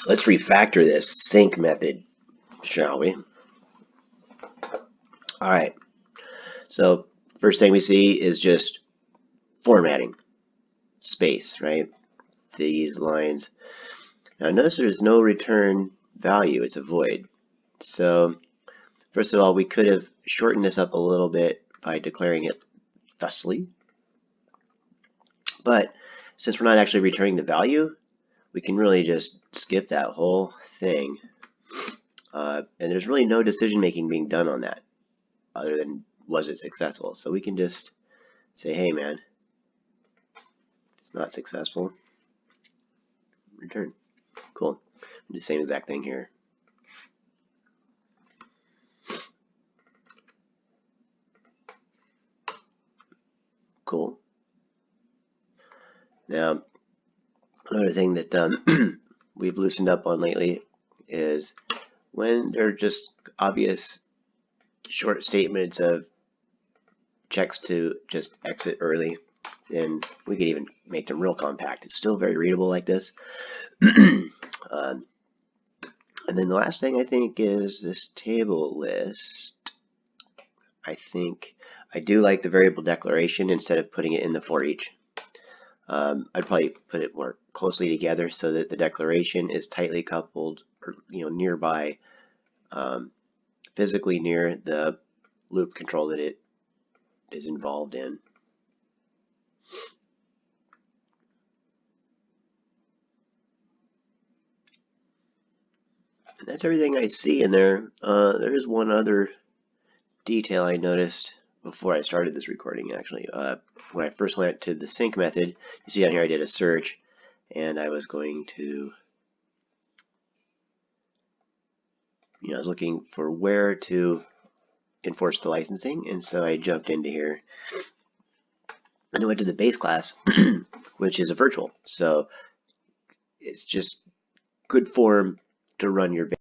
Let's refactor this sync method, shall we? All right. So first thing we see is just formatting, space, right? These lines. Now notice there's no return value, it's a void. So first of all, we could have shortened this up a little bit by declaring it thusly. But since we're not actually returning the value, we can really just skip that whole thing. And there's really no decision making being done on that other than was it successful. So we can just say, hey man, it's not successful. Return. Cool. Do the same exact thing here. Cool. Now, another thing that we've loosened up on lately is when there are just obvious short statements of checks to just exit early, then we could even make them real compact. It's still very readable like this. And then the last thing I think is this table list. I think I do like the variable declaration instead of putting it in the for each. I'd probably put it more closely together so that the declaration is tightly coupled, or nearby, physically near the loop control that it is involved in. And that's everything I see in there. There is one other detail I noticed before I started this recording, actually. When I first went to the sync method, you see down here I did a search, and I was going to, I was looking for where to enforce the licensing, and so I jumped into here. And I went to the base class, which is a virtual, so it's just good form to run your